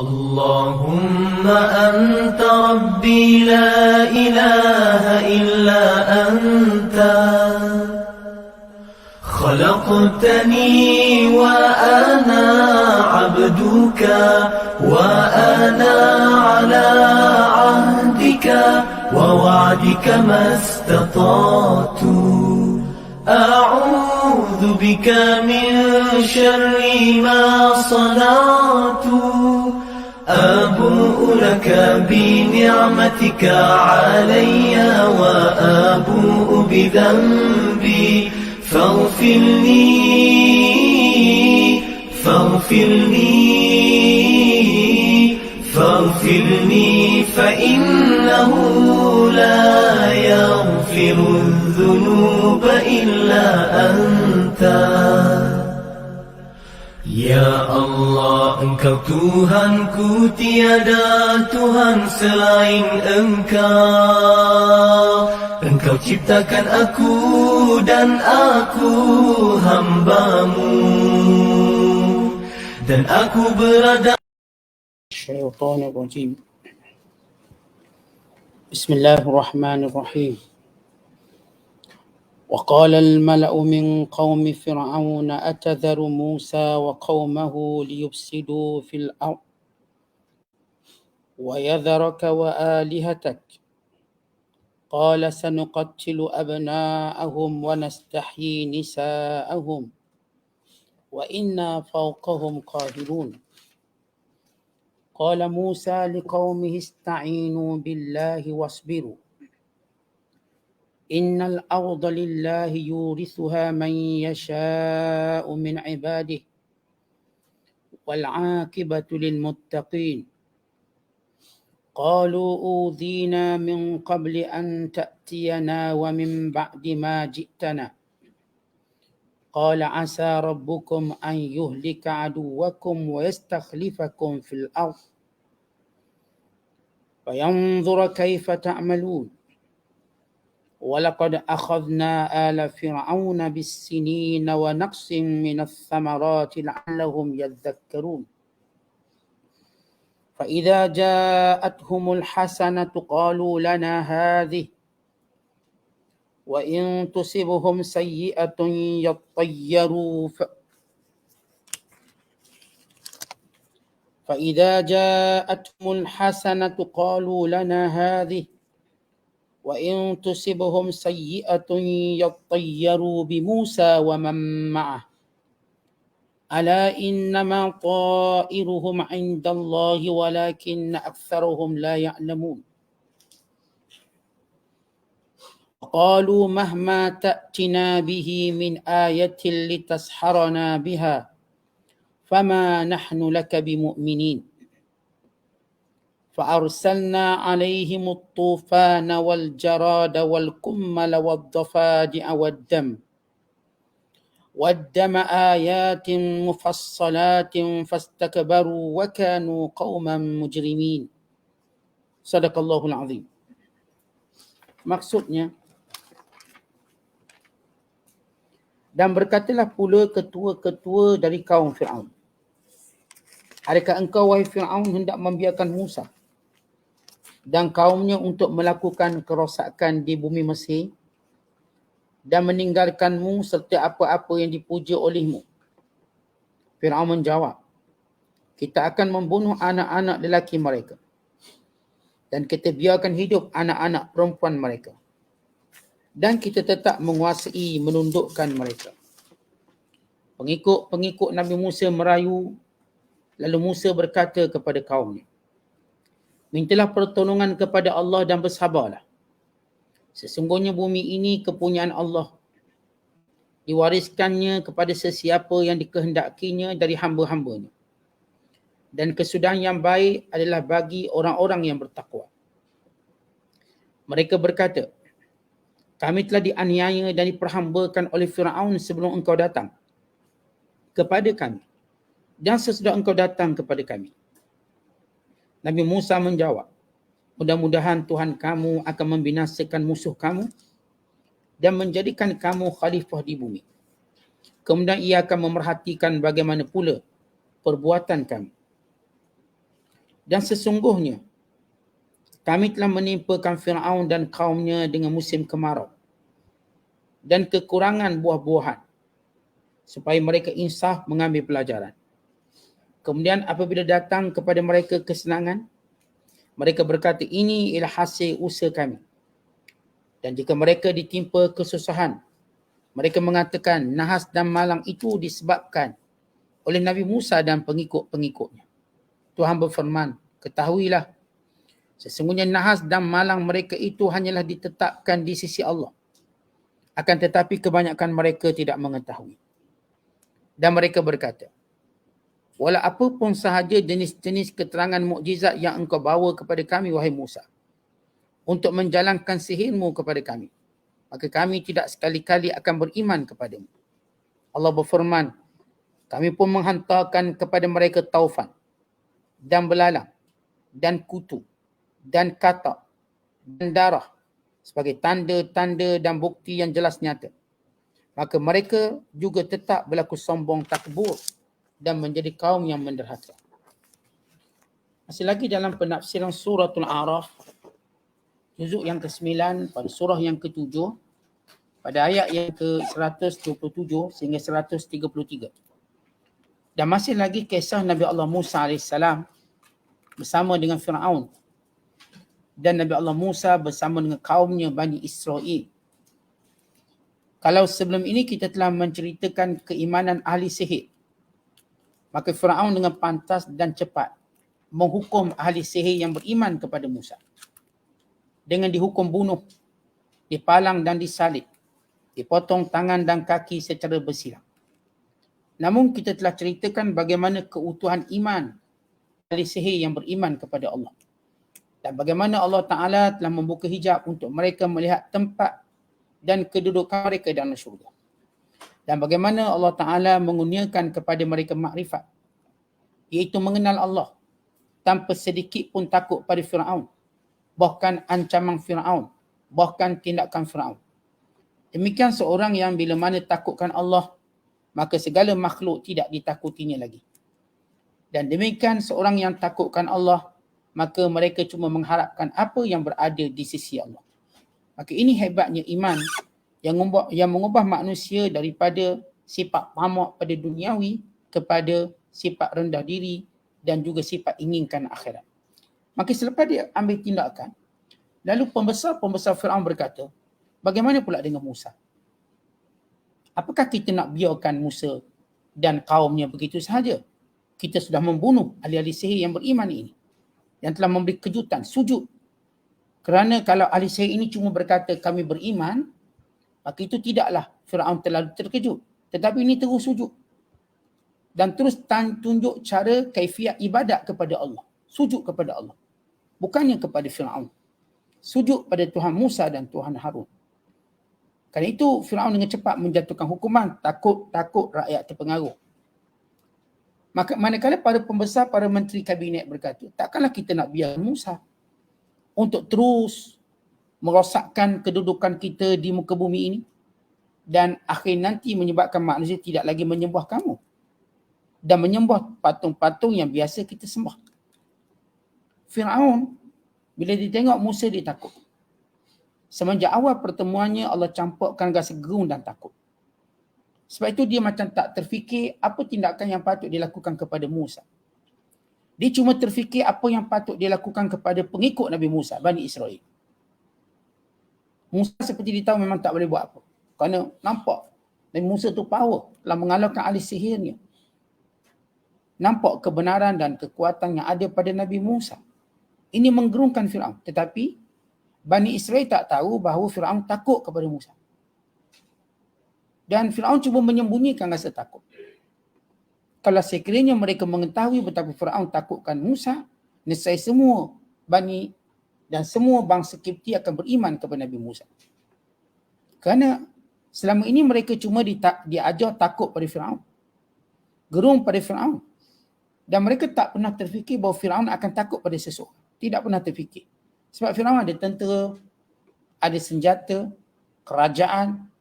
اللهم أنت ربي لا إله إلا أنت خلقتني وأنا عبدك وأنا على عهدك ووعدك ما استطعت أعوذ بك من شر ما صنعت أبوء لك بنعمتك علي وأبوء بذنبي فاغفر لي فإنه لا يغفر الذنوب إلا أنت. Ya Allah, Engkau Tuhanku, tiada Tuhan selain Engkau. Engkau ciptakan aku dan aku hamba-Mu, dan aku berada. Syaitanirrajim. Bismillahirrahmanirrahim. وقال الملأ من قوم فرعون أتذر موسى وقومه ليفسدوا في الأرض ويذرك وآلهتك قال سنقتل أبناءهم ونستحيي نساءهم وإنا فوقهم قاهرون قال موسى لقومه استعينوا بالله واصبروا إن الأرض لله يورثها من يشاء من عباده والعاقبة للمتقين قالوا أوذينا من قبل أن تأتينا ومن بعد ما جئتنا قال عسى ربكم أن يهلك عدوكم ويستخلفكم في الأرض فينظر كيف تعملون ولقد أخذنا آل فرعون بالسنين ونقص من الثمرات لعلهم يذكرون فإذا جاءتهم الحسنة قالوا لنا هذه وإن تصبهم سيئة يطيروا فإذا جاءتهم الحسنة قالوا لنا هذه وإن تصبهم سيئة يطيروا بموسى ومن معه ألا إنما طائرهم عند الله ولكن أكثرهم لا يعلمون قالوا مهما تأتنا به من آية لتسحرنا بها فما نحن لك بمؤمنين فأرسلنا عليهم الطوفان والجراد والقمل والضفادع والدم آيات مفصلات فاستكبروا وكانوا قوما مجرمين. Sadaqallahul Azim. Maksudnya, dan berkatalah pula ketua-ketua dari kaum Fir'aun, adakah engkau, wahai Fir'aun, hendak membiarkan Musa dan kaumnya untuk melakukan kerosakan di bumi Mesir dan meninggalkanmu serta apa-apa yang dipuja olehmu? Fir'aun menjawab, kita akan membunuh anak-anak lelaki mereka dan kita biarkan hidup anak-anak perempuan mereka dan kita tetap menguasai menundukkan mereka. Pengikut Nabi Musa merayu, lalu Musa berkata kepada kaumnya, mintalah pertolongan kepada Allah dan bersabarlah. Sesungguhnya bumi ini kepunyaan Allah. Diwariskannya kepada sesiapa yang dikehendakinya dari hamba-hambanya. Dan kesudahan yang baik adalah bagi orang-orang yang bertakwa. Mereka berkata, kami telah dianiaya dan diperhambakan oleh Fir'aun sebelum engkau datang kepada kami dan sesudah engkau datang kepada kami. Nabi Musa menjawab, mudah-mudahan Tuhan kamu akan membinasakan musuh kamu dan menjadikan kamu khalifah di bumi. Kemudian ia akan memerhatikan bagaimana pula perbuatan kamu. Dan sesungguhnya kami telah menimpakan Fir'aun dan kaumnya dengan musim kemarau dan kekurangan buah-buahan supaya mereka insaf mengambil pelajaran. Kemudian apabila datang kepada mereka kesenangan, mereka berkata, ini ialah hasil usaha kami. Dan jika mereka ditimpa kesusahan, mereka mengatakan nahas dan malang itu disebabkan oleh Nabi Musa dan pengikut-pengikutnya. Tuhan berfirman, ketahuilah, sesungguhnya nahas dan malang mereka itu hanyalah ditetapkan di sisi Allah. Akan tetapi kebanyakan mereka tidak mengetahui. Dan mereka berkata, walau apapun sahaja jenis-jenis keterangan mukjizat yang engkau bawa kepada kami, wahai Musa, untuk menjalankan sihirmu kepada kami, maka kami tidak sekali-kali akan beriman kepadamu. Allah berfirman, kami pun menghantarkan kepada mereka taufan dan belalang dan kutu dan katak dan darah sebagai tanda-tanda dan bukti yang jelas nyata. Maka mereka juga tetap berlaku sombong takbur dan menjadi kaum yang menderhaka. Masih lagi dalam penafsiran suratul A'raf, juzuk yang ke-9 pada surah yang ke-7, pada ayat yang ke-127 sehingga 133. Dan masih lagi kisah Nabi Allah Musa AS bersama dengan Fir'aun dan Nabi Allah Musa bersama dengan kaumnya Bani Israel. Kalau sebelum ini kita telah menceritakan keimanan ahli sihir, maka Fir'aun dengan pantas dan cepat menghukum ahli sihir yang beriman kepada Musa dengan dihukum bunuh, dipalang dan disalib, dipotong tangan dan kaki secara bersilang. Namun kita telah ceritakan bagaimana keutuhan iman ahli sihir yang beriman kepada Allah dan bagaimana Allah Ta'ala telah membuka hijab untuk mereka melihat tempat dan kedudukan mereka dalam syurga. Dan bagaimana Allah Ta'ala mengurniakan kepada mereka makrifat, iaitu mengenal Allah tanpa sedikit pun takut pada Fir'aun, bahkan ancaman Fir'aun, bahkan tindakan Fir'aun. Demikian seorang yang bila mana takutkan Allah, maka segala makhluk tidak ditakutinya lagi. Dan demikian seorang yang takutkan Allah, maka mereka cuma mengharapkan apa yang berada di sisi Allah. Maka ini hebatnya iman yang mengubah manusia daripada sifat tamak pada duniawi kepada sifat rendah diri dan juga sifat inginkan akhirat. Maka selepas dia ambil tindakan, lalu pembesar-pembesar Fir'aun berkata, bagaimana pula dengan Musa? Apakah kita nak biarkan Musa dan kaumnya begitu sahaja? Kita sudah membunuh ahli-ahli sihir yang beriman ini, yang telah memberi kejutan, sujud. Kerana kalau ahli sihir ini cuma berkata kami beriman, maka itu tidaklah Fir'aun terlalu terkejut. Tetapi ini terus sujud. Dan terus tunjuk cara kaifiat ibadat kepada Allah. Sujud kepada Allah. Bukannya kepada Fir'aun. Sujud pada Tuhan Musa dan Tuhan Harun. Kerana itu Fir'aun dengan cepat menjatuhkan hukuman, takut rakyat terpengaruh. Maka manakala para pembesar, para menteri kabinet berkata, takkanlah kita nak biar Musa untuk terus merosakkan kedudukan kita di muka bumi ini dan akhir nanti menyebabkan manusia tidak lagi menyembah kamu dan menyembah patung-patung yang biasa kita sembah. Fir'aun bila dia tengok Musa dia takut. Semenjak awal pertemuannya Allah campurkan rasa gerun dan takut. Sebab itu dia macam tak terfikir apa tindakan yang patut dilakukan kepada Musa. Dia cuma terfikir apa yang patut dilakukan kepada pengikut Nabi Musa, Bani Israel. Musa seperti dia tahu memang tak boleh buat apa. Kerana nampak Nabi Musa tu power, telah mengalahkan ahli sihirnya. Nampak kebenaran dan kekuatan yang ada pada Nabi Musa. Ini menggerunkan Fir'aun. Tetapi Bani Israel tak tahu bahawa Fir'aun takut kepada Musa. Dan Fir'aun cuba menyembunyikan rasa takut. Kalau sekiranya mereka mengetahui betapa Fir'aun takutkan Musa, nescaya semua Bani dan semua bangsa Kipti akan beriman kepada Nabi Musa. Kerana selama ini mereka cuma diajar takut pada Fir'aun. Gerung pada Fir'aun. Dan mereka tak pernah terfikir bahawa Fir'aun akan takut pada seseorang. Tidak pernah terfikir. Sebab Fir'aun ada tentera, ada senjata, kerajaan,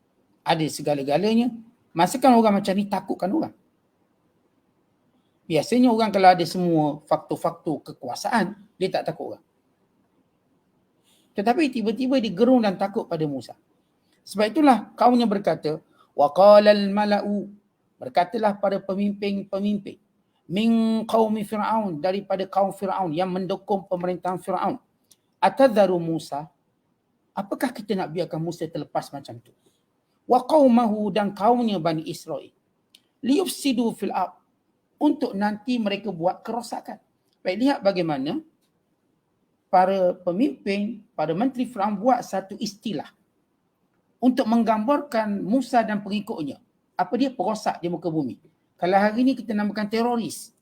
ada segala-galanya. Masakan orang macam ni takutkan orang. Biasanya orang kalau ada semua faktor-faktor kekuasaan, dia tak takut orang. Tetapi tiba-tiba dia gerung dan takut pada Musa. Sebab itulah kaumnya berkata, wa qalal mala'u, berkatalah pada pemimpin-pemimpin min qaumi Fir'aun, daripada kaum Fir'aun yang mendukung pemerintahan Fir'aun. Atadharu Musa, apakah kita nak biarkan Musa terlepas macam tu? Wa qaumahu, dan kaumnya Bani Israel, liyufsidu fil ard, untuk nanti mereka buat kerosakan. Baik, lihat bagaimana para pemimpin, para menteri Fir'aun buat satu istilah untuk menggambarkan Musa dan pengikutnya. Apa dia? Perosak di muka bumi. Kalau hari ini kita namakan teroris.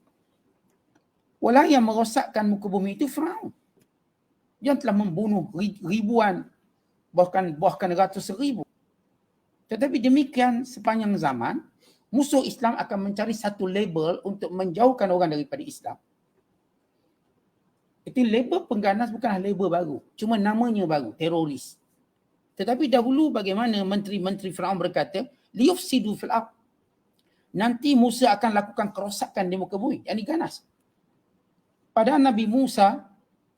Walau yang merosakkan muka bumi itu Fir'aun, yang telah membunuh ribuan, bahkan ratus ribu. Tetapi demikian sepanjang zaman, musuh Islam akan mencari satu label untuk menjauhkan orang daripada Islam. Itu label pengganas, bukanlah label baru. Cuma namanya baru, teroris. Tetapi dahulu bagaimana menteri-menteri Fir'aun berkata, liyufsidu fil ard, nanti Musa akan lakukan kerosakan di muka bumi, yang diganas. Padahal Nabi Musa,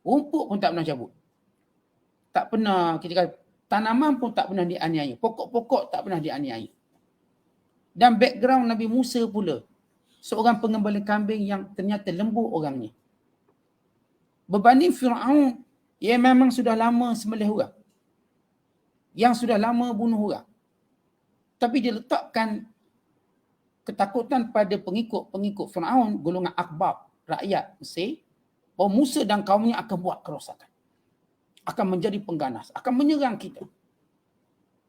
rumput pun tak pernah cabut. Tak pernah, kita kata, tanaman pun tak pernah dianiaya. Pokok-pokok tak pernah dianiaya. Dan background Nabi Musa pula, seorang pengembala kambing yang ternyata lembut orangnya. Berbanding Fir'aun, ia memang sudah lama sembelih orang, yang sudah lama bunuh orang. Tapi dia letakkan ketakutan pada pengikut Fir'aun, golongan akbab, rakyat Mesir, bahawa Musa dan kaumnya akan buat kerosakan, akan menjadi pengganas, akan menyerang kita.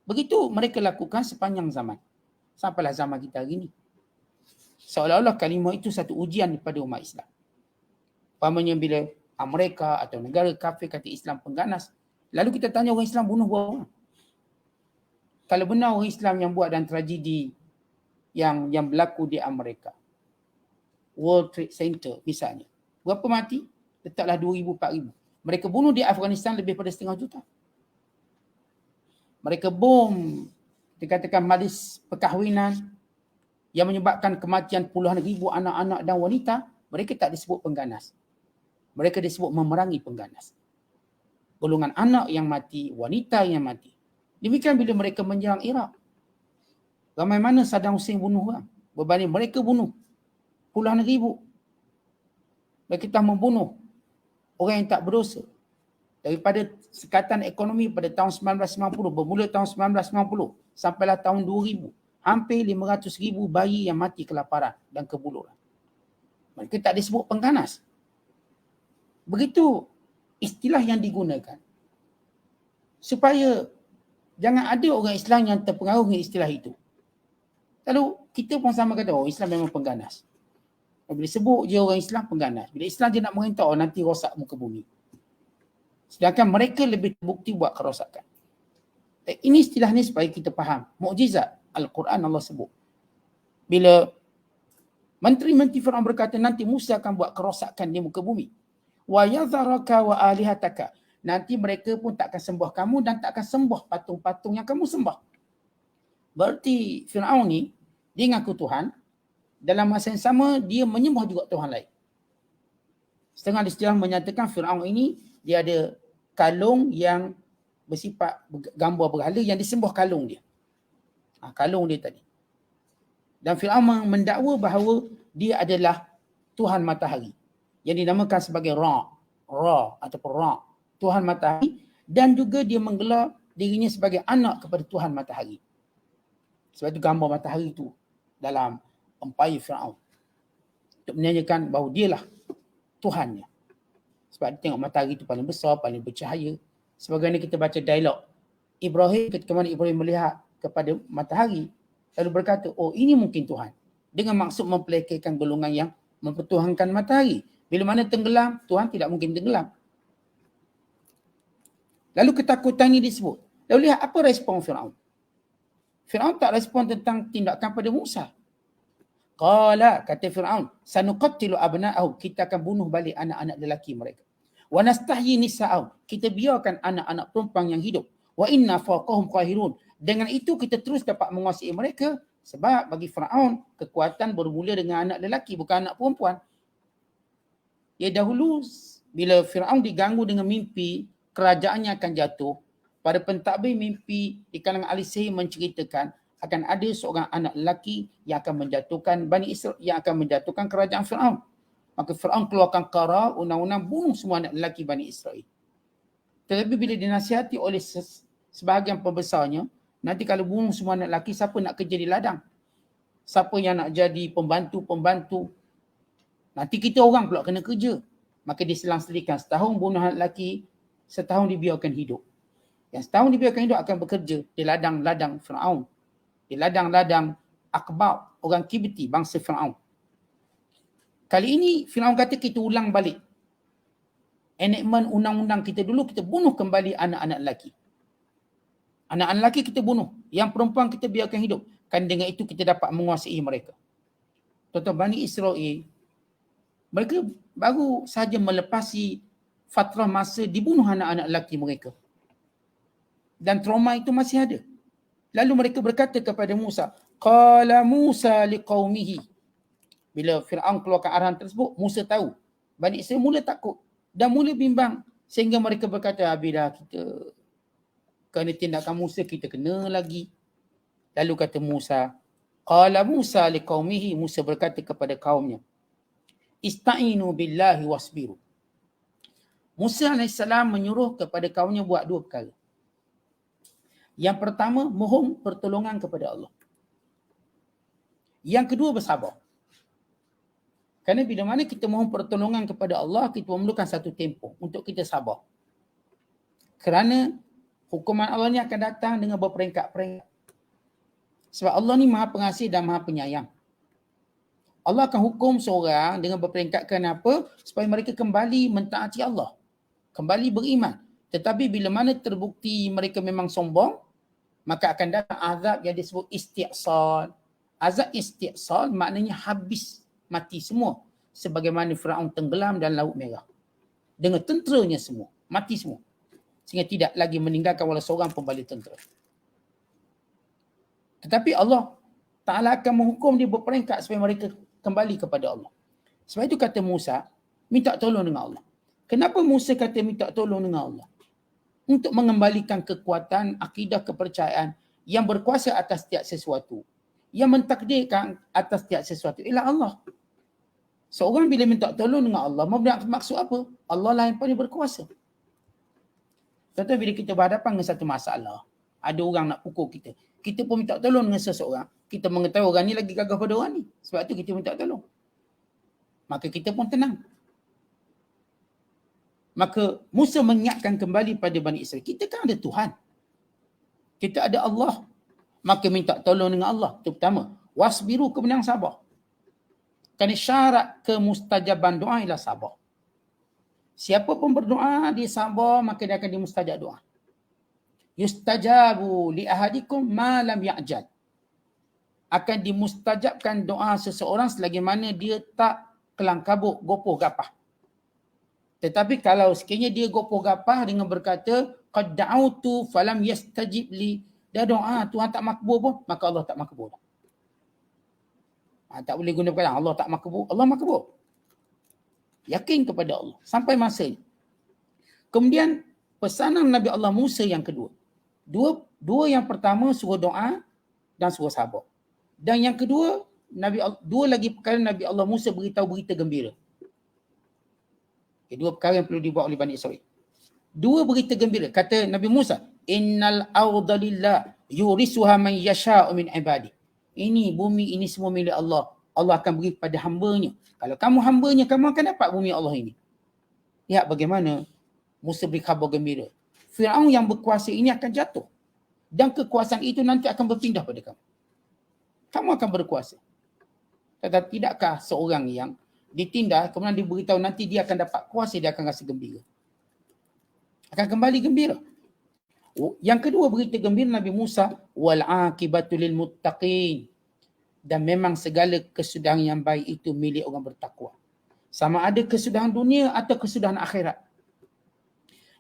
Begitu mereka lakukan sepanjang zaman, sampailah zaman kita hari ini. Seolah-olah kalimah itu satu ujian kepada umat Islam. Umpamanya bila Amerika atau negara kafir kata Islam pengganas, lalu kita tanya orang Islam bunuh berapa orang? Kalau benar orang Islam yang buat dan tragedi yang berlaku di Amerika, World Trade Center misalnya, berapa mati? Letaklah 2,000, 4,000. Mereka bunuh di Afghanistan lebih pada 500,000 juta. Mereka bom, dikatakan majlis perkahwinan yang menyebabkan kematian puluhan ribu anak-anak dan wanita. Mereka tak disebut pengganas. Mereka disebut memerangi pengganas. Golongan anak yang mati, wanita yang mati. Demikian bila mereka menyerang Iraq. Ramai mana Saddam Hussein bunuh orang? Berbanding mereka bunuh puluhan ribu. Mereka telah membunuh orang yang tak berdosa. Daripada sekatan ekonomi pada tahun 1990, bermula tahun 1990 sampailah tahun 2000, hampir 500,000 bayi yang mati kelaparan dan kebuluran. Mereka tak disebut pengganas. Begitu istilah yang digunakan supaya jangan ada orang Islam yang terpengaruh dengan istilah itu. Lalu kita pun sama kata, oh Islam memang pengganas. Bila sebut je orang Islam pengganas. Bila Islam dia nak merintah, oh nanti rosak muka bumi. Sedangkan mereka lebih terbukti buat kerosakan. Ini istilah ni supaya kita faham. Mukjizat Al-Quran Allah sebut. Bila menteri-menteri Fir'aun berkata, nanti Musa akan buat kerosakan di muka bumi. Wa yadharaka wa alihataka. Nanti mereka pun tak akan sembah kamu dan tak akan sembah patung-patung yang kamu sembah. Berarti Fir'aun ni, dia ngaku Tuhan. Dalam masa yang sama, dia menyembah juga Tuhan lain. Setengah istilah menyatakan Fir'aun ini, dia ada kalung yang bersifat gambar berhala yang disembah kalung dia. Kalung dia tadi. Dan Fir'aun mendakwa bahawa dia adalah Tuhan matahari. Yang dinamakan sebagai Ra ataupun Ra. Tuhan matahari. Dan juga dia menggelar dirinya sebagai anak kepada Tuhan matahari. Sebab itu gambar matahari itu dalam empayar Fir'aun. Untuk menyanyikan bahawa dialah Tuhannya. Sebab dia tengok matahari itu paling besar, paling bercahaya. Sebagaimana kita baca dialog Ibrahim ketika mana Ibrahim melihat kepada matahari, lalu berkata, oh ini mungkin Tuhan. Dengan maksud mempelekehkan golongan yang mempertuhankan matahari. Bila mana tenggelam, Tuhan tidak mungkin tenggelam. Lalu ketakutan ini disebut. Lalu lihat apa respon Fir'aun. Fir'aun tak respon tentang tindakan pada Musa. Qala, kata Fir'aun, sanuqattilu abna'ahum, kita akan bunuh balik anak-anak lelaki mereka. Wa nastahyi nisa'ahum, kita biarkan anak-anak perempuan yang hidup. Wa inna fawqahum qahirun, dengan itu kita terus dapat menguasai mereka Sebab bagi Firaun, kekuatan bermula dengan anak lelaki, bukan anak perempuan. Ya dahulu, bila Firaun diganggu dengan mimpi, kerajaannya akan jatuh. Pada pentadbir mimpi di kalangan ahli sihir menceritakan akan ada seorang anak lelaki yang akan menjatuhkan Bani Israel, yang akan menjatuhkan kerajaan Firaun. Maka Firaun keluarkan qarar, undang-undang bunuh semua anak lelaki Bani Israel. Tetapi bila dinasihati oleh sebahagian pembesarnya, nanti kalau bunuh semua anak lelaki, siapa nak kerja di ladang? Siapa yang nak jadi pembantu-pembantu? Nanti kita orang pula kena kerja. Maka diselang-selingkan, setahun bunuh anak lelaki, setahun dibiarkan hidup. Yang setahun dibiarkan hidup akan bekerja di ladang-ladang Firaun, di ladang-ladang Akbar, orang Kibti, bangsa Firaun. Kali ini Firaun kata kita ulang balik enactment undang-undang kita dulu, kita bunuh kembali anak-anak lelaki. Anak-anak lelaki kita bunuh, yang perempuan kita biarkan hidup. Kan dengan itu kita dapat menguasai mereka. Tuan-tuan, Bani Israel, mereka baru saja melepasi fatrah masa dibunuh anak-anak lelaki mereka. Dan trauma itu masih ada. Lalu mereka berkata kepada Musa, qala Musa liqaumihi. Bila Firaun keluarkan arahan tersebut, Musa tahu. Bani Israel mula takut dan mula bimbang. Sehingga mereka berkata, bila kita kerana tindakan Musa, kita kena lagi. Lalu kata Musa, qala Musa liqaumihi. Musa berkata kepada kaumnya, ista'inu billahi wasbiru. Musa AS menyuruh kepada kaumnya buat dua perkara. Yang pertama, mohon pertolongan kepada Allah. Yang kedua, bersabar. Kerana bila mana kita mohon pertolongan kepada Allah, kita memerlukan satu tempoh untuk kita sabar. Kerana hukuman Allah ni akan datang dengan berperingkat-peringkat. Sebab Allah ni Maha Pengasih dan Maha Penyayang. Allah akan hukum seorang dengan berperingkat. Kenapa? Supaya mereka kembali mentaati Allah, kembali beriman. Tetapi bila mana terbukti mereka memang sombong, maka akan datang azab yang disebut isti'sal. Azab isti'sal maknanya habis, mati semua. Sebagaimana Firaun tenggelam dalam Laut Merah. Dengan tenteranya semua, mati semua. Sehingga tidak lagi meninggalkan walau seorang pun balik tentera. Tetapi Allah Ta'ala akan menghukum dia berperingkat supaya mereka kembali kepada Allah. Sebab itu kata Musa, minta tolong dengan Allah. Kenapa Musa kata minta tolong dengan Allah? Untuk mengembalikan kekuatan, akidah, kepercayaan yang berkuasa atas setiap sesuatu. Yang mentakdirkan atas setiap sesuatu ialah Allah. Seorang bila minta tolong dengan Allah, maksud apa? Allah lah yang paling berkuasa. Contoh bila kita berhadapan dengan satu masalah, ada orang nak pukul kita. Kita pun minta tolong dengan seseorang. Kita mengetahui orang ni lagi gagah pada orang ni. Sebab tu kita minta tolong. Maka kita pun tenang. Maka Musa mengingatkan kembali pada Bani Israel. Kita kan ada Tuhan. Kita ada Allah. Maka minta tolong dengan Allah. Itu pertama. Wasbiru, kemudian sabar. Kerana syarat kemustajaban doa ialah sabar. Siapa pun berdoa, dia sabar, maka dia akan dimustajab doa. Yustajabu li ahadikum ma lam ya'jal. Akan dimustajabkan doa seseorang selagi mana dia tak kelang kabut, gopoh gapah. Tetapi kalau sekiranya dia gopoh gapah dengan berkata, qad da'autu falam yastajib li, dia doa Tuhan tak makbul pun, maka Allah tak makbul. Tak boleh guna perkataan Allah tak makbul, Allah makbul. Yakin kepada Allah sampai masanya. Kemudian pesanan Nabi Allah Musa yang kedua. Dua yang pertama suruh doa dan suruh sabar. Dan yang kedua, dua lagi perkara Nabi Allah Musa beritahu berita gembira. Dua perkara yang perlu dibuat oleh Bani Israel. Dua berita gembira. Kata Nabi Musa, innal arda lillah yurisuha man yasha'u min ibadi. Ini bumi ini semua milik Allah. Allah akan beri pada hambanya. Kalau kamu hambanya, kamu akan dapat bumi Allah ini. Lihat bagaimana Musa beri khabar gembira. Firaun yang berkuasa ini akan jatuh. Dan kekuasaan itu nanti akan berpindah pada kamu. Kamu akan berkuasa. Tetapi tidakkah seorang yang ditindas, kemudian diberitahu nanti dia akan dapat kuasa, dia akan rasa gembira. Akan kembali gembira. Yang kedua berita gembira Nabi Musa, wal aqibatu lil muttaqin. Dan memang segala kesudahan yang baik itu milik orang bertakwa. Sama ada kesudahan dunia atau kesudahan akhirat.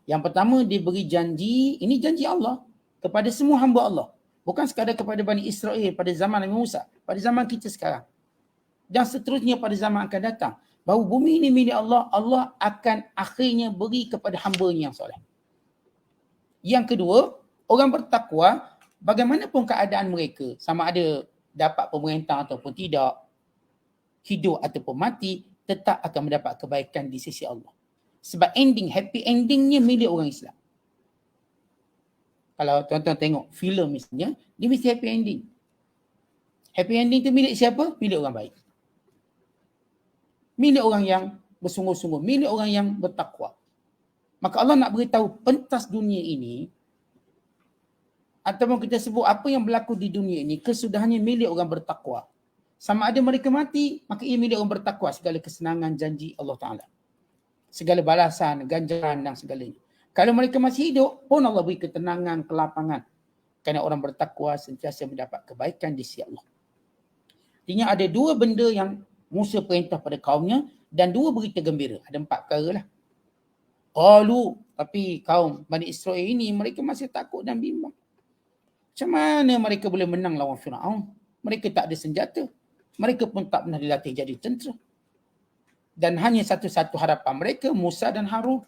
Yang pertama dia beri janji, ini janji Allah kepada semua hamba Allah. Bukan sekadar kepada Bani Israel pada zaman Nabi Musa, pada zaman kita sekarang. Dan seterusnya pada zaman akan datang. Bahawa bumi ini milik Allah, Allah akan akhirnya beri kepada hamba-Nya yang soleh. Yang kedua, orang bertakwa, bagaimanapun keadaan mereka, sama ada dapat pemerintah ataupun tidak, hidup ataupun mati, tetap akan mendapat kebaikan di sisi Allah. Sebab happy endingnya milik orang Islam. Kalau tuan-tuan tengok filem misalnya, dia mesti happy ending. Happy ending tu milik siapa? Milik orang baik. Milik orang yang bersungguh-sungguh, milik orang yang bertakwa. Maka Allah nak beritahu pentas dunia ini, ataupun kita sebut apa yang berlaku di dunia ini, kesudahannya milik orang bertakwa. Sama ada mereka mati, maka ia milik orang bertakwa. Segala kesenangan janji Allah Ta'ala. Segala balasan, ganjaran dan segalanya. Kalau mereka masih hidup, pun Allah beri ketenangan, kelapangan. Kerana orang bertakwa sentiasa mendapat kebaikan di sisi Allah. Artinya ada dua benda yang Musa perintah pada kaumnya dan dua berita gembira. Ada 4 perkara lah. Qalu, tapi kaum Bani Israel ini mereka masih takut dan bimbang. Macam mana mereka boleh menang lawan Firaun? Mereka tak ada senjata. Mereka pun tak pernah dilatih jadi tentera. Dan hanya satu-satu harapan mereka, Musa dan Harun.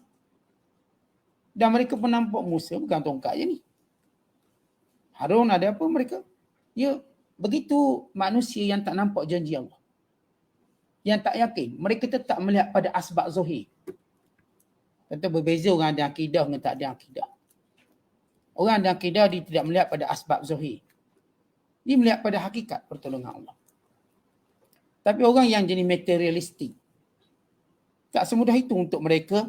Dan mereka pun nampak Musa pegang tongkat je ni. Harun ada apa mereka? Ya, begitu manusia yang tak nampak janji Allah. Yang tak yakin. Mereka tetap melihat pada asbab zahir. Tentu berbeza orang ada akidah dengan tak ada akidah. Orang ada akidah dia tidak melihat pada asbab zahir. Dia melihat pada hakikat pertolongan Allah. Tapi orang yang jadi materialistik, tak semudah itu untuk mereka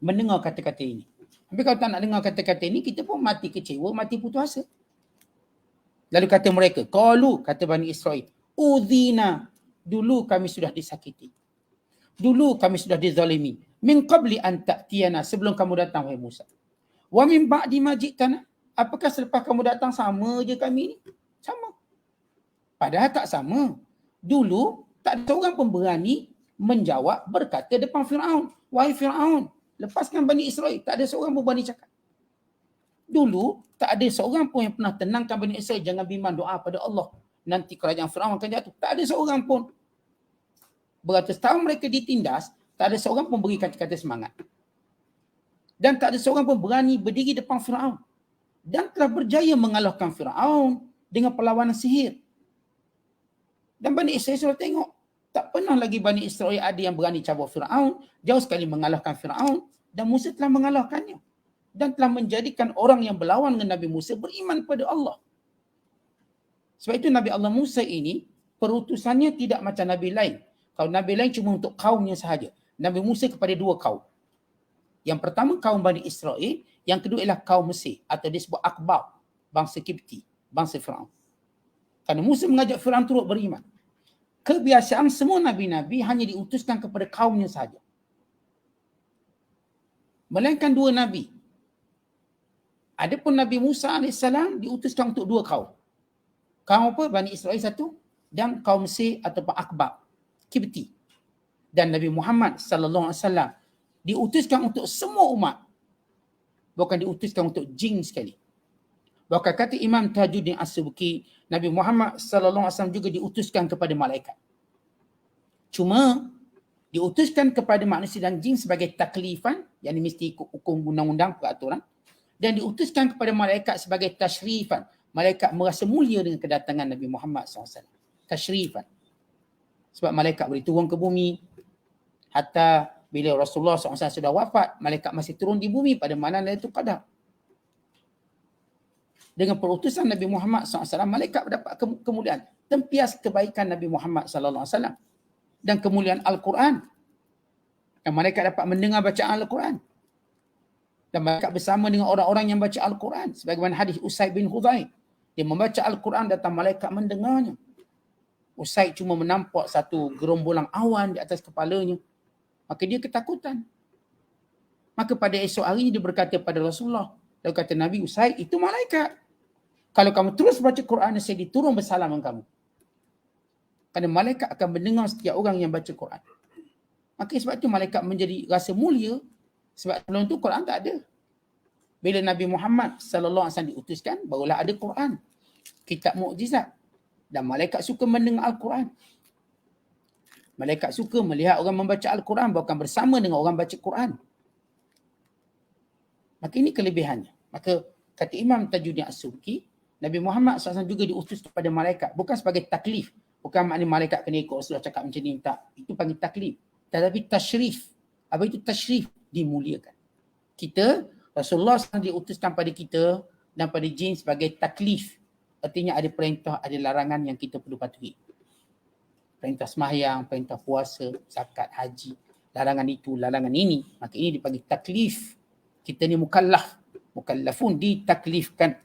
mendengar kata-kata ini. Tapi kalau tak nak dengar kata-kata ini, kita pun mati kecewa, mati putus asa. Lalu kata mereka, qalu, kata Bani Israel, udhina, dulu kami sudah disakiti. Dulu kami sudah dizalimi. Min qabli an ta'tiyana, sebelum kamu datang wahai Musa. Wa min ba'di ma ji'tana, apakah selepas kamu datang sama je kami ni? Sama. Padahal tak sama. Dulu tak ada seorang pun berani menjawab berkata depan Firaun, wahai Firaun, lepaskan Bani Israel. Tak ada seorang pun berani cakap. Dulu tak ada seorang pun yang pernah tenangkan Bani Israel, jangan bimbang, doa pada Allah. Nanti kerajaan Firaun akan jatuh. Tak ada seorang pun. Beratus tahun mereka ditindas, tak ada seorang pun beri kata-kata semangat. Dan tak ada seorang pun berani berdiri depan Firaun. Dan telah berjaya mengalahkan Firaun dengan perlawanan sihir. Dan Bani Israel sudah tengok. Tak pernah lagi Bani Israel ada yang berani cabar Firaun. Jauh sekali mengalahkan Firaun. Dan Musa telah mengalahkannya. Dan telah menjadikan orang yang berlawan dengan Nabi Musa beriman pada Allah. Sebab itu Nabi Allah Musa ini, perutusannya tidak macam Nabi lain. Kalau Nabi lain cuma untuk kaumnya sahaja. Nabi Musa kepada 2 kaum. Yang pertama kaum Bani Israel. Yang kedua ialah kaum Mesir. Atau disebut Akbar. Bangsa Kipti. Bangsa Firaun. Kerana Musa mengajak Firaun turut beriman. Kebiasaan semua Nabi-Nabi hanya diutuskan kepada kaumnya sahaja. Melainkan 2 Nabi. Adapun Nabi Musa AS diutuskan untuk 2 kaum. Kaum apa? Bani Israel 1 dan kaum Mesir ataupun Akbar. Kipti. Dan Nabi Muhammad SAW diutuskan untuk semua umat. Bukan diutuskan untuk jin sekali. Bahkan kata Imam Tajuddin As-Subki, Nabi Muhammad SAW juga diutuskan kepada malaikat. Cuma diutuskan kepada manusia dan jin sebagai taklifan, yang mesti ikut hukum undang-undang peraturan, dan diutuskan kepada malaikat sebagai tashrifan. Malaikat merasa mulia dengan kedatangan Nabi Muhammad SAW. Tashrifan. Sebab malaikat boleh turun ke bumi. Hatta bila Rasulullah SAW sudah wafat, malaikat masih turun di bumi pada malam Lailatul Qadar. Dengan perutusan Nabi Muhammad SAW, malaikat mendapat kemuliaan. Tempias kebaikan Nabi Muhammad SAW. Dan kemuliaan Al-Quran. Dan malaikat dapat mendengar bacaan Al-Quran. Dan malaikat bersama dengan orang-orang yang baca Al-Quran. Sebagaimana hadis Usaid bin Hudhair. Dia membaca Al-Quran, datang malaikat mendengarnya. Usaid cuma menampak satu gerombolan awan di atas kepalanya. Maka dia ketakutan. Maka pada esok hari dia berkata pada Rasulullah. Lalu kata Nabi, Usaid itu malaikat. Kalau kamu terus baca Quran, saya diturun bersalam dengan kamu. Kerana malaikat akan mendengar setiap orang yang baca Quran. Maka sebab itu malaikat menjadi rasa mulia. Sebab sebelum itu Quran tak ada. Bila Nabi Muhammad SAW diutuskan, barulah ada Quran. kitab mukjizat. Dan malaikat suka mendengar Al-Quran. Malaikat suka melihat orang membaca Al-Quran, bahkan bersama dengan orang baca Quran. Maka ini kelebihannya. Maka kata Imam Tajuddin As-Subki, Nabi Muhammad SAW juga diutus kepada malaikat. Bukan sebagai taklif. Bukan maknanya malaikat kena ikut Rasulullah cakap macam ni. Tak. Itu panggil taklif. Tetapi tashrif. Apa itu tashrif? Dimuliakan. Kita, Rasulullah SAW diutuskan pada kita dan pada jin sebagai taklif. Artinya ada perintah, ada larangan yang kita perlu patuhi. Perintah sembahyang, perintah puasa, zakat, haji. Larangan itu, larangan ini. Maka ini dipanggil taklif. Kita ni mukallaf. Mukallafun ditaklifkan.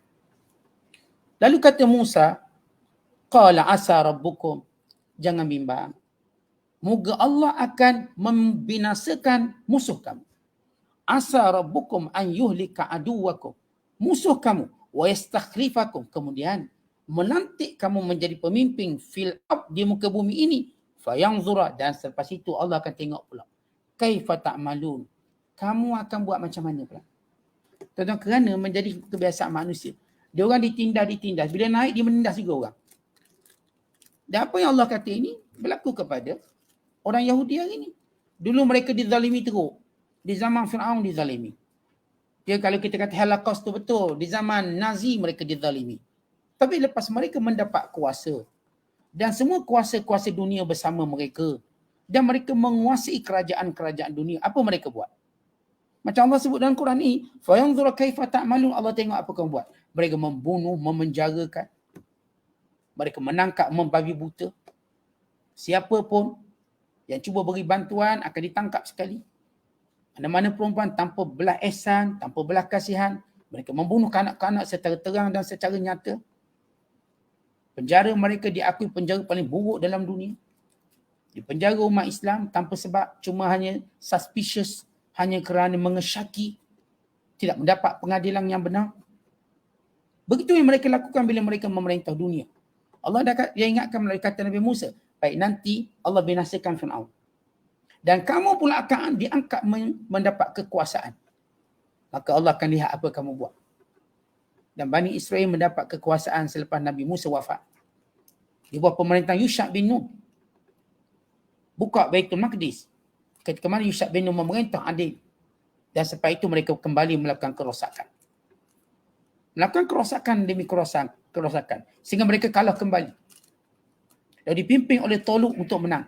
Lalu kata Musa, qala asa rabbukum. Jangan bimbang. Moga Allah akan membinasakan musuh kamu. Asa rabbukum an yuhlika aduwakum. Musuh kamu. Wa yastakhlifakum. Kemudian melantik kamu menjadi pemimpin fil ard di muka bumi ini. Fayanzura. Dan selepas itu Allah akan tengok pula. Kaifa ta'malun. Kamu akan buat macam mana pula. Tuan-tuan, kerana menjadi kebiasaan manusia. Dia orang ditindas. Bila naik dia menindas juga orang. Dan apa yang Allah kata ini berlaku kepada orang Yahudi hari ini. Dulu mereka dizalimi teruk. Di zaman Fir'aun dizalimi. Dia kalau kita kata Holocaust tu betul. Di zaman Nazi mereka dizalimi. Tapi lepas mereka mendapat kuasa. Dan semua kuasa-kuasa dunia bersama mereka. Dan mereka menguasai kerajaan-kerajaan dunia. Apa mereka buat? Macam Allah sebut dalam Quran ni. Fayanzura kaifa ta'malun. Allah tengok apa kamu buat. Mereka membunuh, memenjarakan. Mereka menangkap, membabi buta. Siapa pun yang cuba beri bantuan akan ditangkap sekali. Mana-mana perempuan tanpa belah ihsan, tanpa belah kasihan, mereka membunuh kanak-kanak secara terang dan secara nyata. Penjara mereka diakui penjara paling buruk dalam dunia. Di penjara umat Islam tanpa sebab, cuma hanya suspicious, hanya kerana mengesyaki, tidak mendapat pengadilan yang benar. Begitu yang mereka lakukan bila mereka memerintah dunia. Allah dia ingatkan melalui kata Nabi Musa, baik nanti Allah binasakan Fir'aun. Dan kamu pula akan diangkat mendapat kekuasaan. Maka Allah akan lihat apa kamu buat. Dan Bani Israel mendapat kekuasaan selepas Nabi Musa wafat. Di bawah pemerintahan Yusha' bin Nun. Buka Baitul Maqdis. Ketika mana Yusha' bin Nun memerintah adil. Dan selepas itu mereka kembali melakukan kerosakan. Melakukan kerosakan demi kerosakan. Sehingga mereka kalah kembali. Dan dipimpin oleh Talut untuk menang.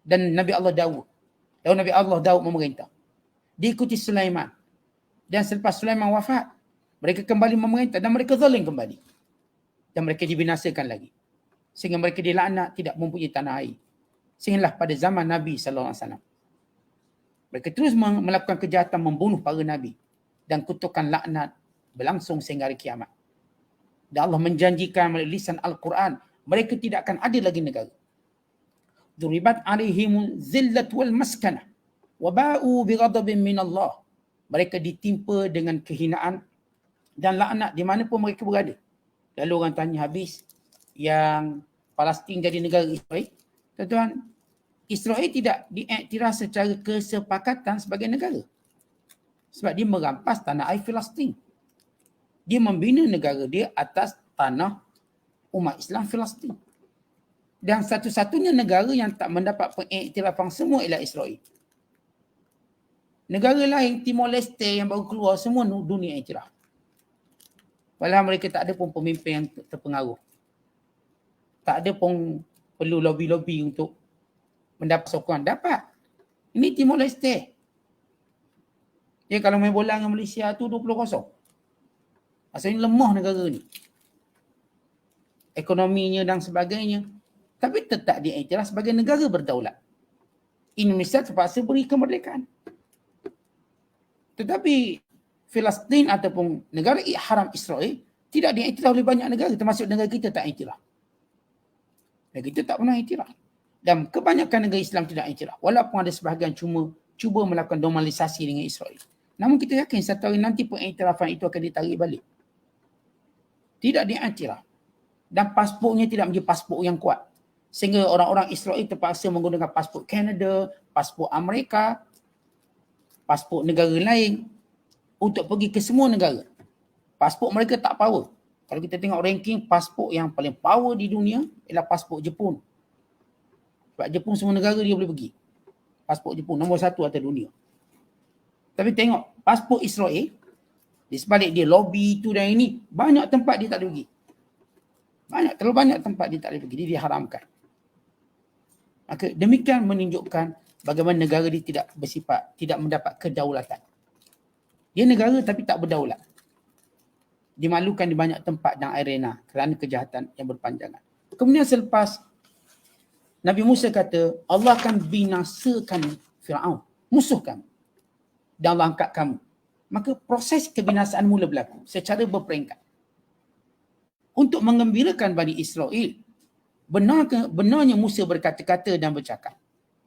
Dan Nabi Allah Daud. Lalu Nabi Allah Daud memerintah. Diikuti Sulaiman. Dan selepas Sulaiman wafat, mereka kembali memerintah dan mereka zalim kembali. Dan mereka dibinasakan lagi. Sehingga mereka dilaknat, tidak mempunyai tanah air. Sehinggalah pada zaman Nabi SAW. Mereka terus melakukan kejahatan, membunuh para Nabi. Dan kutukan laknat berlangsung sehingga hari kiamat. Dan Allah menjanjikan melalui lisan Al-Quran, mereka tidak akan ada lagi negara. Duribat alaihimul zillat wal maskanah wa ba'u bighadabin min Allah. Mereka ditimpa dengan kehinaan dan laknat di mana pun mereka berada. Lalu orang tanya habis yang Palestin jadi negara Israel. Tuan-tuan, Israel tidak diiktiraf secara kesepakatan sebagai negara. Sebab dia merampas tanah air Palestin. Dia membina negara dia atas tanah umat Islam Palestin. Dan satu-satunya negara yang tak mendapat pengiktirafan semua ialah Israel. Negara lain, Timor Leste yang baru keluar, semua dunia iktiraf. Padahal mereka tak ada pun pemimpin yang terpengaruh. Tak ada pun perlu lobby-lobby untuk mendapat sokongan. Dapat. Ini Timor Leste. Dia kalau main bola dengan Malaysia tu 20-0. Asalnya lemah negara ni. Ekonominya dan sebagainya. Tapi tetap diiktiraf sebagai negara berdaulat. Indonesia terpaksa beri kemerdekaan. Tetapi Palestin ataupun negara haram Israel tidak diiktiraf oleh banyak negara, termasuk negara kita tak iktiraf. Negara kita tak pernah iktiraf. Dan kebanyakan negara Islam tidak iktiraf. Walaupun ada sebahagian cuba melakukan normalisasi dengan Israel. Namun kita yakin satu hari nanti pengiktirafan itu akan ditarik balik. Tidak diiktiraf. Dan paspornya tidak menjadi paspor yang kuat. Sehingga orang-orang Israel terpaksa menggunakan paspor Kanada, paspor Amerika, paspor negara lain untuk pergi ke semua negara. Paspor mereka tak power. Kalau kita tengok ranking pasport yang paling power di dunia ialah pasport Jepun. Sebab Jepun semua negara dia boleh pergi. Pasport Jepun nombor 1 atas dunia. Tapi tengok pasport Israel, di sebalik dia lobby itu dan ini, banyak tempat dia tak boleh pergi. Terlalu banyak tempat dia tak boleh pergi. Dia diharamkan. Maka demikian menunjukkan bagaimana negara dia tidak bersifat, tidak mendapat kedaulatan. Dia negara tapi tak berdaulat. Dimalukan di banyak tempat dan arena kerana kejahatan yang berpanjangan. Kemudian selepas Nabi Musa kata, Allah akan binasakan Fir'aun, musuh kamu. Dan Allah angkat kamu. Maka proses kebinasaan mula berlaku secara berperingkat. Untuk mengembirakan Bani Israel, benarnya Musa berkata-kata dan bercakap.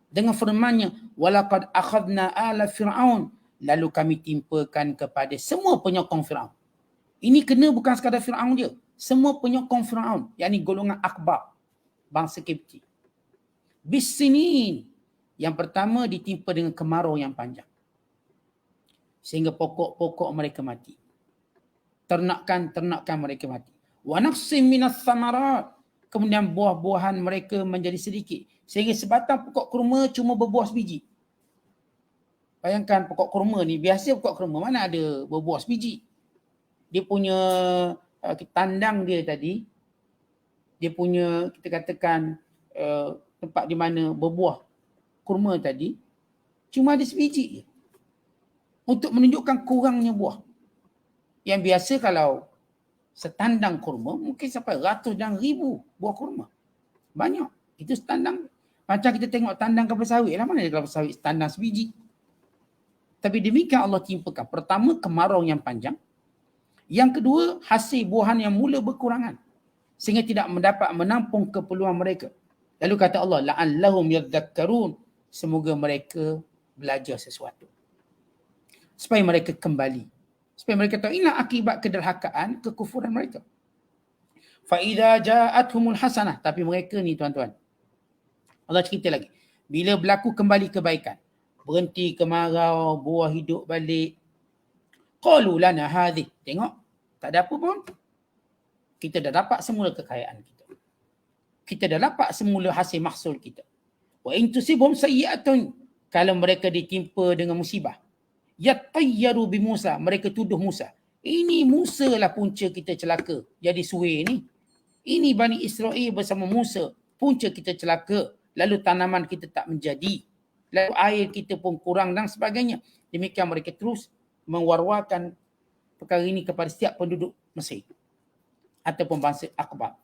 Dengan firmannya, walaqad akhadna ala Fir'aun, lalu kami timpakan kepada semua penyokong Fir'aun. Ini kena bukan sekadar Fir'aun je. Semua penyokong Fir'aun, yakni golongan akbar, bangsa Kipti. Bisinin, yang pertama ditimpa dengan kemarau yang panjang. Sehingga pokok-pokok mereka mati. Ternakan mereka mati. Wa naqsim minas samarat, kemudian buah-buahan mereka menjadi sedikit. Sehingga sebatang pokok kurma cuma berbuah sebiji. Bayangkan pokok kurma ni, biasa pokok kurma mana ada berbuah sebiji. Dia punya tandang dia tadi, dia punya kita katakan tempat di mana berbuah kurma tadi, cuma ada sebiji je. Untuk menunjukkan kurangnya buah. Yang biasa kalau setandang kurma, mungkin sampai ratus dan ribu buah kurma. Banyak. Itu setandang. Macam kita tengok tandang kelapa sawit lah, mana ada kelapa sawit setandang sebiji. Tapi demikian Allah timpakan. Pertama, kemarau yang panjang. Yang kedua, hasil buahan yang mula berkurangan. Sehingga tidak mendapat menampung keperluan mereka. Lalu kata Allah, la'allahum yadhakkarun. Semoga mereka belajar sesuatu. Supaya mereka kembali. Supaya mereka tahu inilah akibat kederhakaan, kekufuran mereka. Fa'idha ja'athumul hasanah. Tapi mereka ni tuan-tuan, Allah cerita lagi. Bila berlaku kembali kebaikan, berhenti kemarau, buah hidup balik, qalu lana hadhi. Tengok, tak ada apa pun. Kita dah dapat semula kekayaan kita. Kita dah dapat semula hasil mahsul kita. Wa in tusibhum sayyi'atun, kalau mereka ditimpa dengan musibah, yatayyaru bi Musa, mereka tuduh Musa. Ini Musa lah punca kita celaka. Jadi suai ni. Ini Bani Israel bersama Musa, punca kita celaka. Lalu tanaman kita tak menjadi. Lalu air kita pun kurang dan sebagainya. Demikian mereka terus mewar-warkan perkara ini kepada setiap penduduk Mesir ataupun bangsa akbar.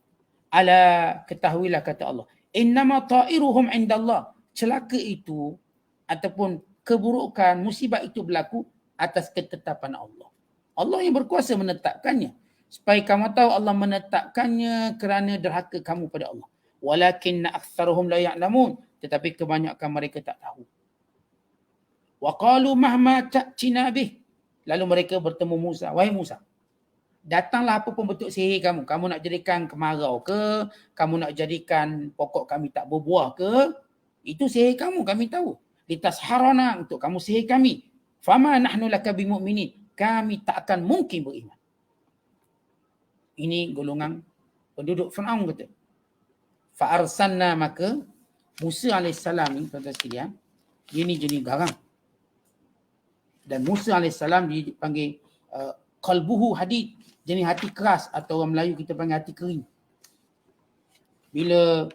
Ala, ketahuilah kata Allah, innama ta'iruhum indallah. Celaka itu ataupun keburukan, musibah itu berlaku atas ketetapan Allah. Allah yang berkuasa menetapkannya. Supaya kamu tahu Allah menetapkannya kerana derhaka kamu pada Allah. Walakinna aktsaruhum la ya'lamun. Tetapi kebanyakan mereka tak tahu. Wa qalu mahma ta'tina bih. Lalu mereka bertemu Musa. Wahai Musa, datanglah apa pun bentuk sihir kamu. Kamu nak jadikan kemarau ke? Kamu nak jadikan pokok kami tak berbuah ke? Itu sihir kamu, kami tahu. Litasharana, untuk kamu sihir kami. Fama nahnu laka bimu'minin. Kami tak akan mungkin beriman. Ini golongan penduduk Fir'aun kata. Fa'arsalna, maka Musa AS ni, tuan-tuan sekalian, dia ni jenis garang. Dan Musa AS dipanggil qalbuhu hadid, jenis hati keras, atau orang Melayu kita panggil hati kering. Bila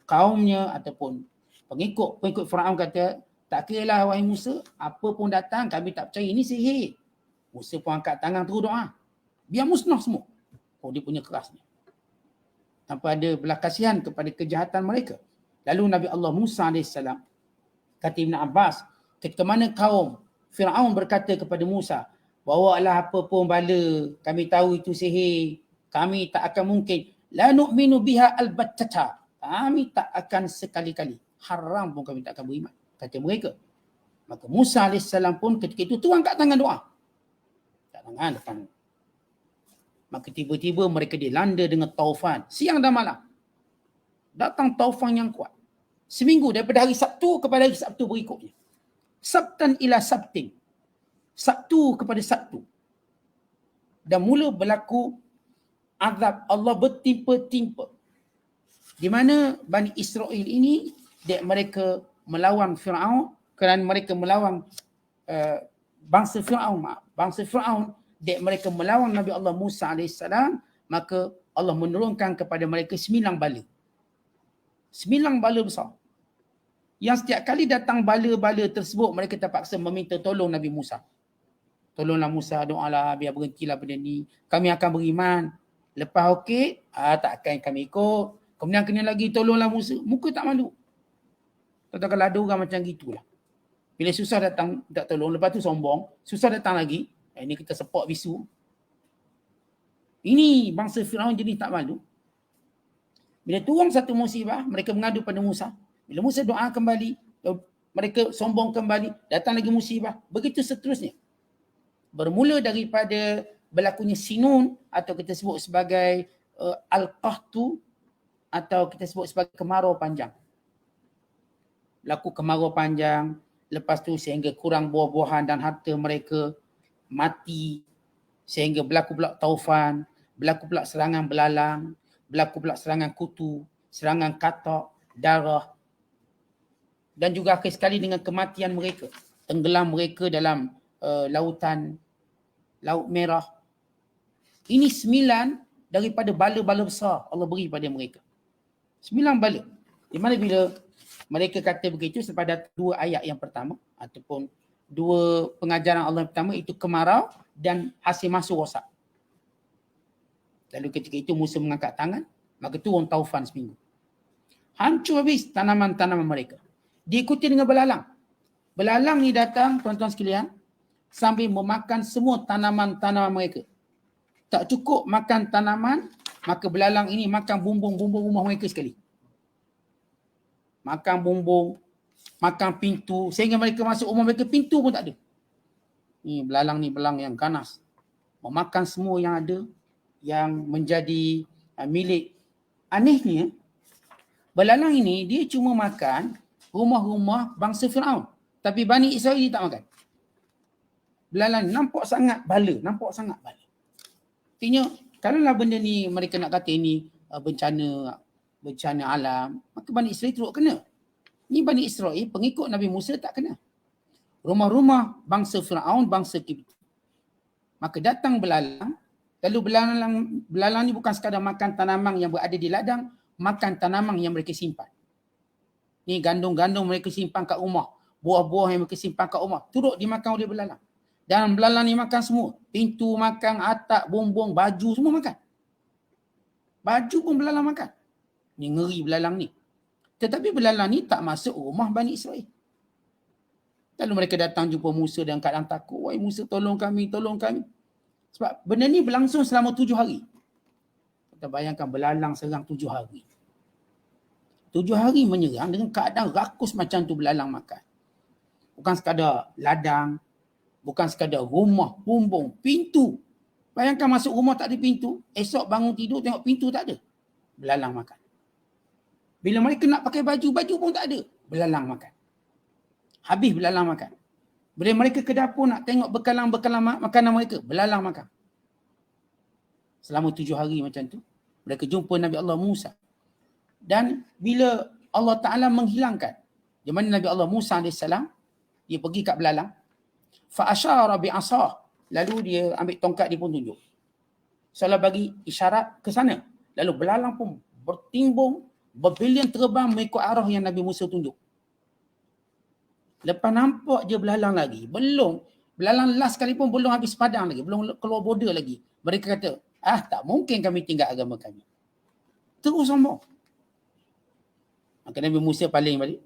kaumnya ataupun pengikut Fir'aun kata, tak kira lah wahai Musa, apa pun datang kami tak percaya, ini sihir. Musa pun angkat tangan terus doa. Biar musnah semua. Oh, dia punya kerasnya. Tanpa ada belas kasihan kepada kejahatan mereka. Lalu Nabi Allah Musa AS, kata Ibn Abbas, ketika mana kaum Fir'aun berkata kepada Musa, bawalah apa pun bala, kami tahu itu sihir, kami tak akan mungkin, la nu'minu biha albattata, kami tak akan sekali-kali, haram pun kami tak akan beriman, kata mereka. Maka Musa AS pun ketika itu tu angkat tangan doa. Angkat tangan depan. Maka tiba-tiba mereka dilanda dengan taufan, siang dan malam. Datang taufan yang kuat. Seminggu daripada hari Sabtu kepada hari Sabtu berikutnya. Sabtan ila Sabtin. Sabtu kepada Sabtu. Dan mula berlaku azab Allah bertimpa-timpa. Di mana Bani Israel ini mereka melawan Firaun kerana mereka melawan bangsa Firaun. Bangsa Firaun mereka melawan Nabi Allah Musa AS, maka Allah menurunkan kepada mereka 9 bala. 9 bala besar. Yang setiap kali datang bala-bala tersebut, mereka terpaksa meminta tolong Nabi Musa. Tolonglah Musa, doalah biar berhentilah benda ni. Kami akan beriman. Lepas okey, takkan kami ikut. Kemudian kena lagi tolonglah Musa. Muka tak malu. Kalau ada orang macam gitulah. Bila susah datang, tak tolong. Lepas tu sombong. Susah datang lagi. Ini kita support bisu. Ini bangsa Firaun jadi tak malu. Bila turun satu musibah, mereka mengadu pada Musa. Bila Musa doa kembali, mereka sombong kembali, datang lagi musibah. Begitu seterusnya. Bermula daripada berlakunya sinun atau kita sebut sebagai al-qahtu atau kita sebut sebagai kemarau panjang. Berlaku kemarau panjang, lepas tu sehingga kurang buah-buahan dan harta mereka, mati, sehingga berlaku pula taufan, berlaku pula serangan belalang, berlaku pula serangan kutu, serangan katak, darah. Dan juga akhir sekali dengan kematian mereka. Tenggelam mereka dalam lautan, Laut Merah. Ini 9 daripada bala-bala besar Allah beri pada mereka. 9 bala. Di mana bila mereka kata begitu selepas ada 2 ayat yang pertama ataupun 2 pengajaran Allah yang pertama, itu kemarau dan hasil masuk rosak. Lalu ketika itu Musa mengangkat tangan, maka turun taufan seminggu. Hancur habis tanaman-tanaman mereka. Diikuti dengan belalang. Belalang ni datang, tuan-tuan sekalian, sambil memakan semua tanaman-tanaman mereka. Tak cukup makan tanaman, maka belalang ini makan bumbung-bumbung rumah mereka sekali. Makan bumbung, makan pintu, sehingga mereka masuk rumah mereka, pintu pun tak ada. Ni belalang yang ganas. Memakan semua yang ada, yang menjadi milik. Anehnya, belalang ini dia cuma makan rumah-rumah bangsa Firaun. Tapi Bani Israel dia tak makan. Belalang nampak sangat bala. Artinya, kalaulah benda ni mereka nak kata ini bencana alam, maka Bani Israel teruk kena. Ni Bani Israel, pengikut Nabi Musa tak kena. Rumah-rumah bangsa Firaun, bangsa Kipti. Maka datang belalang, lalu belalang ni bukan sekadar makan tanaman yang berada di ladang, makan tanaman yang mereka simpan. Ni gandum-gandum mereka simpan kat rumah, buah-buah yang mereka simpan kat rumah, turut dimakan oleh belalang. Dan belalang ni makan semua. Pintu makan, atap, bumbung, baju semua makan. Baju pun belalang makan. Ni ngeri belalang ni. Tetapi belalang ni tak masuk rumah Bani Israel. Lalu mereka datang jumpa Musa dalam keadaan takut. Wahai Musa, tolong kami, tolong kami. Sebab benda ni berlangsung selama 7 hari. Kita bayangkan belalang serang 7 hari. 7 hari menyerang dengan keadaan rakus macam tu belalang makan. Bukan sekadar ladang, bukan sekadar rumah, bumbung, pintu. Bayangkan masuk rumah tak ada pintu, esok bangun tidur tengok pintu tak ada. Belalang makan. Bila mereka nak pakai baju, baju pun tak ada. Belalang makan. Habis belalang makan. Bila mereka ke dapur nak tengok bekalan-bekalan makanan mereka, belalang makan. Selama 7 hari macam tu, mereka jumpa Nabi Allah Musa. Dan bila Allah Ta'ala menghilangkan, di mana Nabi Allah Musa AS, dia pergi kat belalang, fa'asyara bi'asah, lalu dia ambil tongkat, dia pun tunjuk. Salah bagi isyarat ke sana. Lalu belalang pun bertimbung, berbilion terbang mengikut arah yang Nabi Musa tunjuk. Lepas nampak je belalang lagi, belalang last sekali pun belum habis padang lagi, belum keluar border lagi. Mereka kata, tak mungkin kami tinggal agama kami. Terus sombong. Maka Nabi Musa paling balik.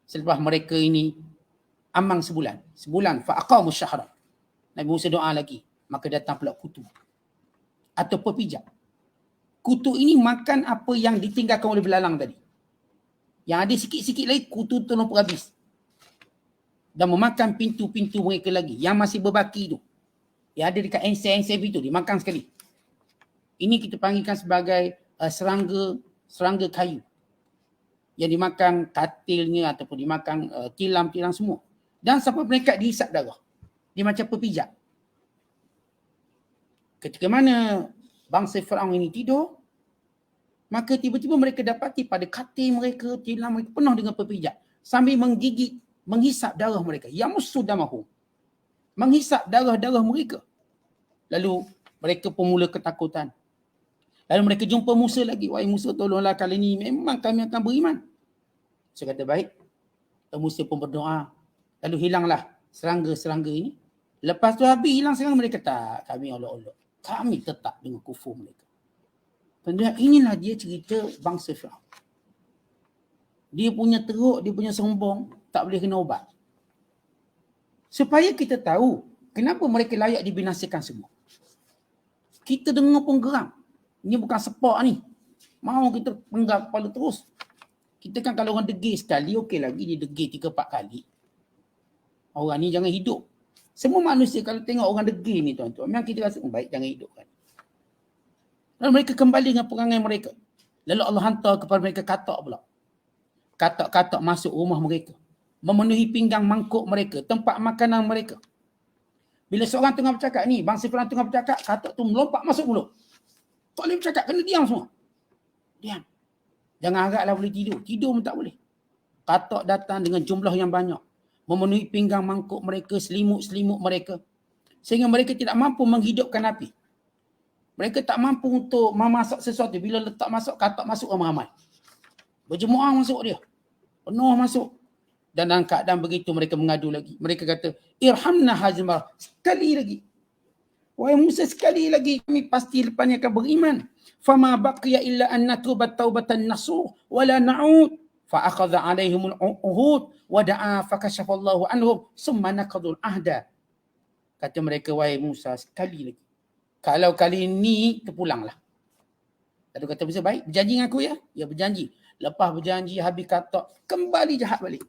Selepas mereka ini amang sebulan fa'aqamu syahra. Nabi Musa doa lagi, maka datang pula kutu atau pepijak. Kutu ini makan apa yang ditinggalkan oleh belalang tadi. Yang ada sikit-sikit lagi, kutu tu nampak habis. Dan memakan pintu-pintu mereka lagi yang masih berbaki tu. Yang ada dekat ensel-ensel pintu, dimakan sekali. Ini kita panggilkan sebagai serangga kayu. Yang dimakan katilnya ataupun dimakan tilam-tilam semua. Dan sampai mereka dihisap darah. Dia macam pepijak. Ketika mana bangsa Firaun ini tidur, maka tiba-tiba mereka dapati pada katil mereka, tilam mereka penuh dengan pepijat sambil menggigit, menghisap darah mereka. Yamussu damahum. Menghisap darah-darah mereka. Lalu mereka pun mula ketakutan. Lalu mereka jumpa Musa lagi. Wahai Musa, tolonglah kali ini, memang kami akan beriman. Musa kata, baik. Musa pun berdoa. Lalu hilanglah serangga-serangga ini. Lepas tu habis hilang serangga, mereka tak, kami olok-olok. Kami tetap dengan kufur mereka. Dan inilah dia cerita bangsa Firaun. Dia punya teruk, dia punya sombong, tak boleh kena ubat. Supaya kita tahu kenapa mereka layak dibinasakan semua. Kita dengar pun geram. Ini bukan sepak ni. Mau kita penggal kepala terus. Kita kan kalau orang degil sekali, okey lagi dia degil 3-4 kali. Orang ni jangan hidup. Semua manusia kalau tengok orang degil ni tuan-tuan, memang kita rasa baik jangan hidup kan. Lalu mereka kembali dengan perangai mereka. Lalu Allah hantar kepada mereka katak pula. Katak-katak masuk rumah mereka. Memenuhi pinggang mangkuk mereka, tempat makanan mereka. Bila seorang tengah bercakap ni, bangsa Firaun tengah bercakap, katak tu melompat masuk mulut. Tak boleh bercakap, kena diam semua. Diam. Jangan haraplah boleh tidur. Tidur pun tak boleh. Katak datang dengan jumlah yang banyak. Memenuhi pinggang mangkuk mereka, selimut-selimut mereka. Sehingga mereka tidak mampu menghidupkan api. Mereka tak mampu untuk memasak sesuatu. Bila letak masuk, katak masuk ramai-ramai. Berjemaah masuk dia. Penuh masuk. Dan dalam keadaan begitu mereka mengadu lagi. Mereka kata, irhamna hazimah. Sekali lagi. Wahai Musa, sekali lagi kami pasti lepas ni akan beriman. Fama baqiya illa an natubat taubatan nasuh wala na'ud. Fa akhadha alaihimul uhud wa da'a fakashafallahu anhum summa naqadul ahda. Kata mereka, wahai Musa, sekali lagi. Kalau kali ini terpulanglah. Lalu kata Musa, baik, berjanji dengan aku ya? Ya, berjanji. Lepas berjanji, habis kata, kembali jahat balik.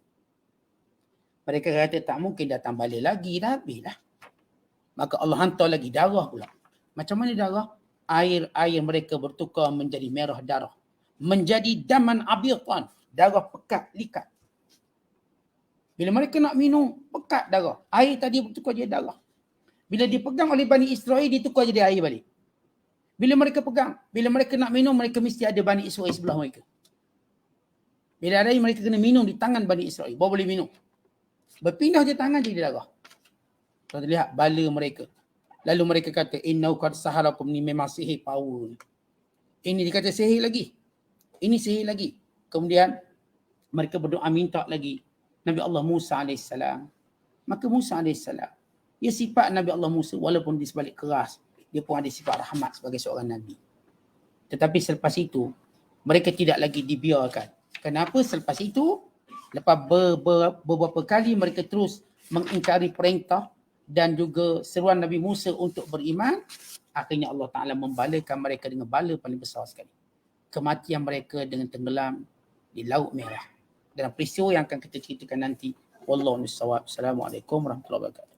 Mereka kata, tak mungkin datang balik lagi, dah habis lah. Maka Allah hantar lagi darah pula. Macam mana darah? Air mereka bertukar menjadi merah darah. Menjadi daman abitan. Darah pekat, likat. Bila mereka nak minum, pekat darah. Air tadi bertukar jadi darah. Bila dipegang oleh Bani Israel, ditukar jadi air balik. Bila mereka pegang, bila mereka nak minum, mereka mesti ada Bani Israel sebelah mereka. Bila ada air, mereka kena minum di tangan Bani Israel. Baru boleh minum. Berpindah je tangan jadi darah. Kita lihat bala mereka. Lalu mereka kata, innau qad saharakum, ni memang sihir power. Ini dikata sihir lagi. Ini sihir lagi. Kemudian mereka berdoa minta lagi Nabi Allah Musa AS. Maka Musa AS, ya sifat Nabi Allah Musa walaupun di sebalik keras, dia pun ada sifat rahmat sebagai seorang Nabi. Tetapi selepas itu, mereka tidak lagi dibiarkan. Kenapa? Selepas itu, lepas beberapa kali mereka terus mengingkari perintah dan juga seruan Nabi Musa untuk beriman, akhirnya Allah Ta'ala membalakan mereka dengan bala paling besar sekali. Kematian mereka dengan tenggelam di Laut Merah. Dalam peristiwa yang akan kita ceritakan nanti. Wallahu a'lam. Assalamualaikum warahmatullahi wabarakatuh.